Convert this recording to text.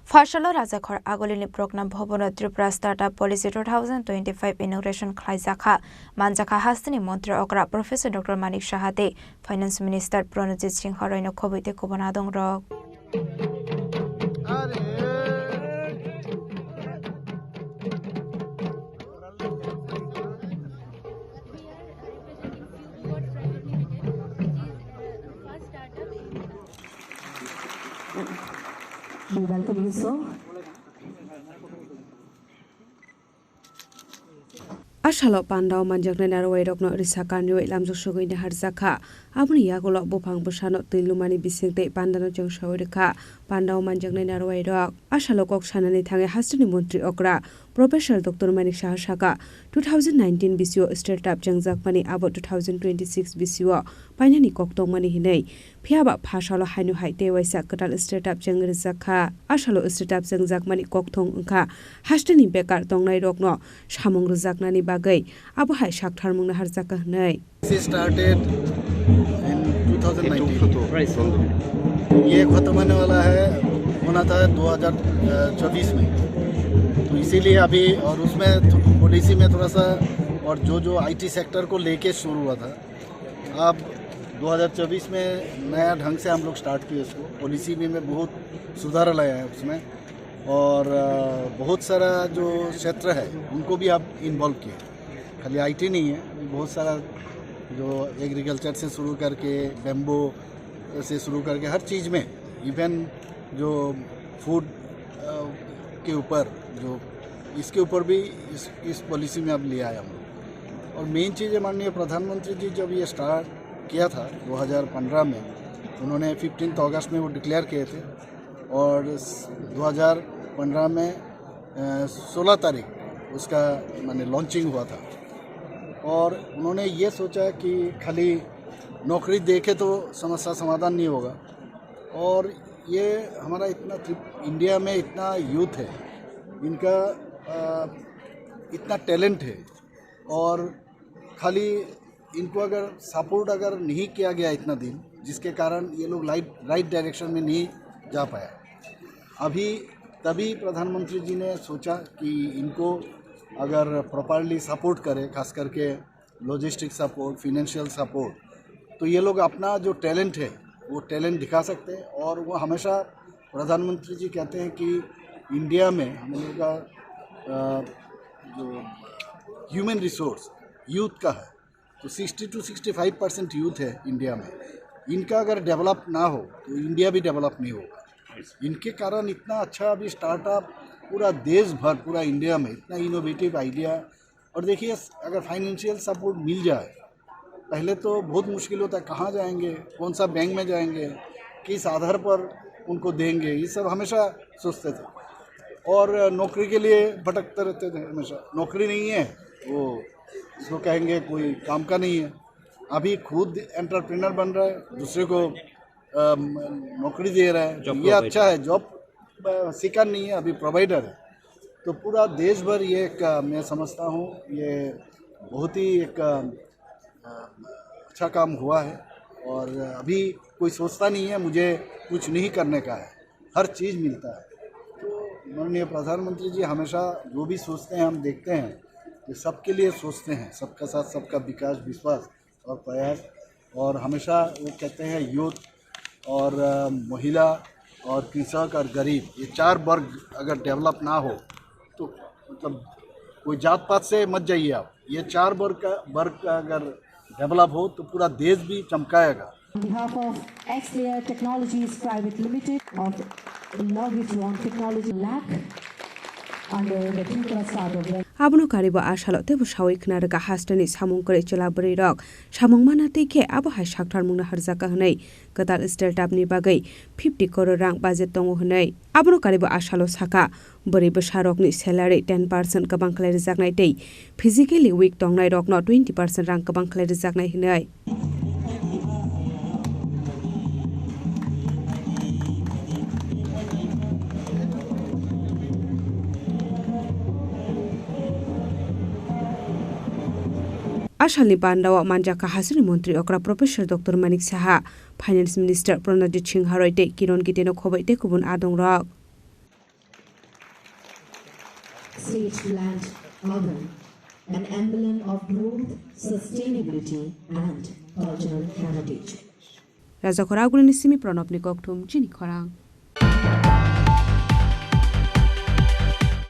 Fashalo Rajakhor Agolini program Bhobono Tripura Startup Policy-2025 inauguration Khlaizakha Manjaka Hasteni Mantri Okra Prof.Dr.Manik Shahade Finance Minister Pronojit Singh Horoino Khobite Kubonadong Rok. We welcome you, sir. Ashalo Pandao manjakna narwai rokno risaka niwai lamjok sugoi harjaka abuni yagolo bopang bosano tilumani bisingte Pandano Chengsawi Rwkha Pandao manjakna narwai rok Ashalo kok sanani thange Hasteni Mantri Okra Prof.Dr.Manik Saka 2019 BCO startup Chengsawi abo 2026 BCO painani koktong mani hinai phiaba phashalo hainu haite waisa katal startup Chengsawi Ashalo startup Chengsawi koktong ungkha Hasteni bekar tongnai rokno samung rujaknani bagai abo hai sakthar mungna harjaka hnai. This started in 2019. ये खत्म होने वाला है होना था 2024 में, तो इसीलिए अभी और उसमें पॉलिसी में थोड़ा सा और जो आईटी सेक्टर को लेके शुरू हुआ था, अब 2024 में नया ढंग से हम लोग स्टार्ट किए उसको। पॉलिसी में बहुत सुधार लाया है उसमें, और बहुत सारा जो क्षेत्र है उनको भी आप इन्वॉल्व किए। खाली आईटी नहीं है, बहुत सारा जो एग्रीकल्चर से शुरू करके बेम्बो से शुरू करके हर चीज़ में, इवन जो फूड के ऊपर जो इसके ऊपर भी इस पॉलिसी में अब लिया है हम लोग। और मेन चीज़ है, माननीय प्रधानमंत्री जी जब ये स्टार्ट किया था 2015 में, उन्होंने 15 अगस्त में वो डिक्लेयर किए थे, और 2015 में 16 तारीख उसका माने लॉन्चिंग हुआ था। और उन्होंने ये सोचा कि खाली नौकरी देके तो समस्या समाधान नहीं होगा, और ये हमारा इतना इंडिया में इतना यूथ है, इनका इतना टैलेंट है, और खाली इनको अगर सपोर्ट अगर नहीं किया गया इतना दिन, जिसके कारण ये लोग राइट डायरेक्शन में नहीं जा पाया। अभी तभी प्रधानमंत्री जी ने सोचा कि इनको अगर प्रॉपरली सपोर्ट करे, खास करके लॉजिस्टिक सपोर्ट, फाइनेंशियल सपोर्ट, तो ये लोग अपना जो टैलेंट है वो टैलेंट दिखा सकते हैं। और वो हमेशा प्रधानमंत्री जी कहते हैं कि इंडिया में हम लोग का जो ह्यूमन रिसोर्स यूथ का है, तो 60 to 65% यूथ है इंडिया में। इनका अगर डेवलप ना हो तो इंडिया भी डेवलप नहीं होगा। इनके कारण इतना अच्छा अभी स्टार्टअप पूरा देश भर, पूरा इंडिया में इतना इनोवेटिव आइडिया। और देखिए, अगर फाइनेंशियल सपोर्ट मिल जाए, पहले तो बहुत मुश्किल होता है, कहाँ जाएंगे, कौन सा बैंक में जाएंगे, किस आधार पर उनको देंगे, ये सब हमेशा सोचते थे, और नौकरी के लिए भटकते रहते थे हमेशा। नौकरी नहीं है वो इसको कहेंगे कोई काम का नहीं है। अभी खुद एंटरप्रेन्योर बन रहा है, दूसरे को नौकरी दे रहा है, ये अच्छा है। जॉब सीकर नहीं है, अभी प्रोवाइडर है। तो पूरा देश भर ये एक मैं समझता हूँ ये बहुत ही एक अच्छा काम हुआ है। और अभी कोई सोचता नहीं है मुझे कुछ नहीं करने का है, हर चीज़ मिलता है। तो माननीय प्रधानमंत्री जी हमेशा जो भी सोचते हैं, हम देखते हैं कि सबके लिए सोचते हैं, सबका साथ सबका विकास, विश्वास और प्रयास। और हमेशा वो कहते हैं यूथ और महिला और कृषक और गरीब, ये चार वर्ग अगर डेवलप ना हो तो मतलब कोई जात पात से मत जाइए आप, ये चार वर्ग का अगर डेवलप हो तो पूरा देश भी चमकाएगा। On behalf of X-Layer Technologies Private Limited of Inaugural Technology Lab under the Tripura Startup. Abono kariba ashalo te busawi knarga Hasteni samung kore chelabri rok samung manate ke abo hai sakthar mungna harjaka hnai katal startup ni bagai 50 crore rang budget tongo hnai abono kariba ashalo saka bori besarok ni salary 10% kabang khlai rijaknai tei physically weak tongnai rok no 20% rang kabang khlai rijaknai hnai Ashalni Pandao Manjaka Hasteni Mantri Okra Prof.Dr.Manik Saha Finance Minister Pronojit Singh Horoite Kiron Giteno Khobaite Kubun Adong Rok state-planned urban, an emblem of growth, sustainability, and cultural heritage. Raja Khorang Nisimi Pranop Nikok Tum Chini Khorang.